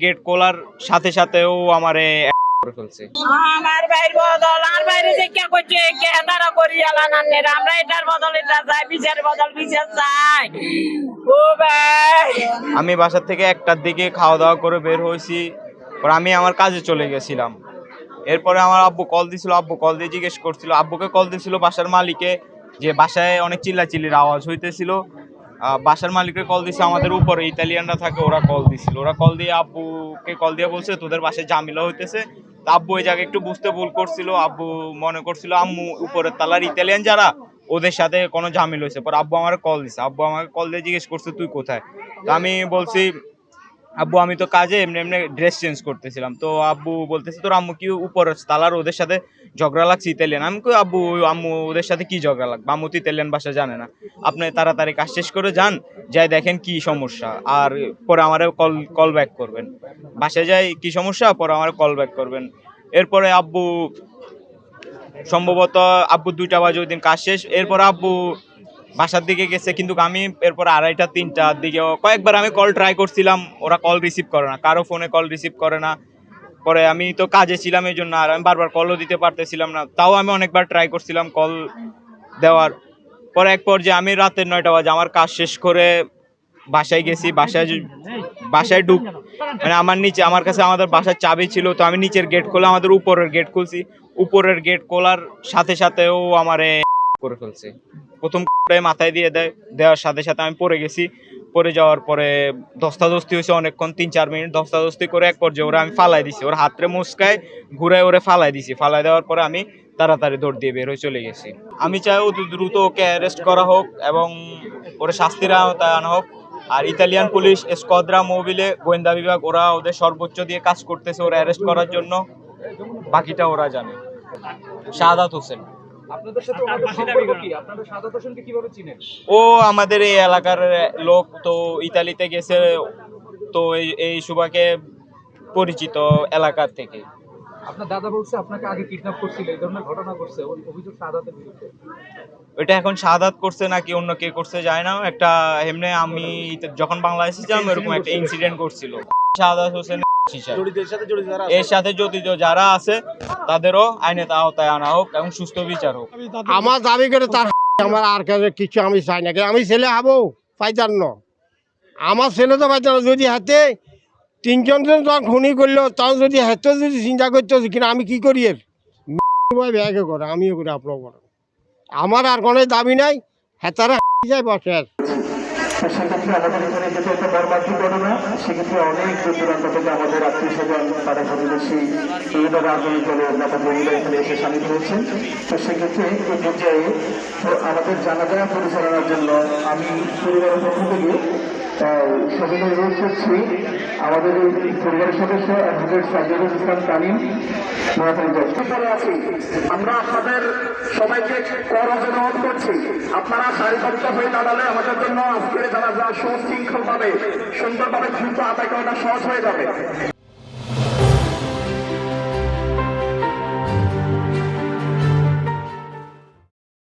Gate খোলার সাথে সাথেও আমারে করে ফেলছে। আমার ভাইয়ের বদল আর বাইরে যে কে করছে কে তারা করি আলানানের আমরা এটার বদল এটা চাই বিচার বদল বিচার চাই। ও ভাই আমি বাসা থেকে 1টার দিকে খাওয়া দাওয়া করে বের হয়েছি, পর আমি আমার কাজে চলে গেছিলাম। এরপরে আমার আব্বু কল দিছিল, আব্বু কল দিয়ে জিজ্ঞেস করছিল, আব্বুকে কল দিছিল বাসার মালিকে যে বাসায় অনেক চিল্লাচিল্লির আওয়াজ হইতেছিল। বাসার মালিকের কল দিছে, আমাদের উপরে ইতালিয়ানরা থাকে, ওরা কল দিছিল। ওরা কল দিয়ে আব্বুকে কল দিয়ে বলছে তোদের বাসায় ঝামেলা হইতেছে। তা আব্বু ওই জায়গায় একটু বুঝতে ভুল করছিল, আব্বু মনে করছিল আম্মু উপরের তালার ইতালিয়ান যারা ওদের সাথে কোনো ঝামেলা হয়েছে। পর আব্বু আমার কল দিছে, আব্বু আমাকে কল দিয়ে জিজ্ঞেস করছে তুই কোথায়। তো আমি বলছি আব্বু আমি তো কাজে এমনি এমনি ড্রেস চেঞ্জ করতেছিলাম। তো আব্বু বলতেছে তোর আম্মু কি উপরের তালার ওদের সাথে ঝগড়া লাগছে ইতালিয়ান। আমি কই আব্বু আম্মু ওদের সাথে কি ঝগড়া লাগবে, আম্মু তো ইতালিয়ান ভাষা জানে না। আপনি তাড়াতাড়ি কাজ শেষ করে যান, যাই দেখেন কি সমস্যা, আর পরে আমারে কল ব্যাক করবেন। বাসায় যাই কি সমস্যা পরে আমার কল ব্যাক করবেন। এরপরে আব্বু সম্ভবত 2টা বাজে ওই দিন কাজ শেষ। এরপর আব্বু বাসার দিকে গেছে, কিন্তু আমি এরপর 2:30 3টার দিকে কয়েকবার আমি কল ট্রাই করছিলাম, ওরা কল রিসিভ করে না, কারো ফোনে কল রিসিভ করে না। পরে আমি তো কাজে ছিলাম এই জন্য আর আমি বারবার কলও দিতে পারতেছিলাম না, তাও আমি অনেকবার ট্রাই করছিলাম কল দেওয়ার। পরে এক পর্যায়ে আমি রাতের 9টা বাজে আমার কাজ শেষ করে বাসায় গেছি। বাসায় মানে আমার কাছে আমাদের বাসার চাবি ছিল, তো আমি নিচের গেট খুলে আমাদের উপরের গেট খুলছি। উপরের গেট খোলার সাথে সাথেও আমারে করে ফেলছে। প্রথম মাথায় দিয়ে দেওয়ার সাথে সাথে আমি পড়ে গেছি। পড়ে যাওয়ার পরে ধস্তাধস্তি হয়েছে অনেকক্ষণ, 3-4 মিনিট ধস্তাধস্তি করে এক পর্যায়ে ওরা আমি ফালাই দিছি, ওর হাতরে মুচকায় ঘুরে ওরে ফালাই দিছি। ফালাই দেওয়ার পরে আমি তাড়াতাড়ি দৌড় দিয়ে বের হয়ে চলে গেছি। আমি চাই অতি দ্রুত ওকে অ্যারেস্ট করা হোক এবং ওরা শাস্তির আওতায় আনা হোক। আর ইতালিয়ান পুলিশ স্কোয়াদ্রা মোবিলে গোয়েন্দা বিভাগ ওরা ওদের সর্বোচ্চ দিয়ে কাজ করতেছে ওরা অ্যারেস্ট করার জন্য, বাকিটা ওরা জানে। শাহাদাত হোসেন। আপনাদের সাথে ওনাদের সম্পর্ক কি? আপনারা শাহাদাত হোসেনকে কিভাবে চিনেন? ও আমাদের এই এলাকার লোক, তো ইতালিতে গেছে, তো এই সুবাকে পরিচিত এলাকার থেকে। আপনার দাদা বলছে আপনাকে আগে কিডন্যাপ করছিল, এই ধরনের ঘটনা ঘটছে, ওই অভিযোগ শাহাদাতের বিরুদ্ধে। ওইটা এখন শাহাদাত করছে নাকি অন্য কে করছে যায় না। একটা এমনি আমি যখন বাংলাদেশে ছিলাম এরকম একটা ইনসিডেন্ট করছিল। শাহাদাত হোসেন এর সাথে জড়িত যারা আছে তাদেরও আইনের আওতায় আনা হোক এবং সুস্থ বিচার হোক। আমার দাবি করে তার আমার আর কিছু আমি চাই না, আমি ছেলে হবো পাইতার ন, আমার ছেলে তো পাইতার যদি হাতে 3জন যখন খুনি করলো তখন যদি হাতে যদি চিন্তা করতে কিনা আমি কি করি এর ব্যাগে করে আমিও করি আপনার করে, আমার আর কোনো দাবি নাই। হেতারা যায় বসে সেক্ষেত্রে আমাদের এখানে যেটা একটা মর্মান্তিক ঘটনা, সেক্ষেত্রে অনেক দূর দূরান্ত থেকে আমাদের আত্মীয় স্বজন তারা প্রতিবেশী বিভিন্ন রাজনৈতিক দলের নেতাকর্মীরা এখানে এসে সামিল হয়েছেন। তো সেক্ষেত্রে এই পর্যায়ে আমাদের জানাজা পরিচালনার জন্য আমি পরিবারের পক্ষ থেকে সবাই অনুরোধ করছি আমাদের এই পরিবারের সদস্য অ্যাডভোকেট সাজ্জাদুল ইসলাম তামিম আছি। আমরা আপনাদের সবাইকে করজোড়ে অনুরোধ করছি, আপনারা সারিবদ্ধ হয়ে দাঁড়ালে আমাদের জন্য আজকের জানাজা সুশৃঙ্খলভাবে সুন্দরভাবে দ্রুত আদায় করাটা সহজ হয়ে যাবে।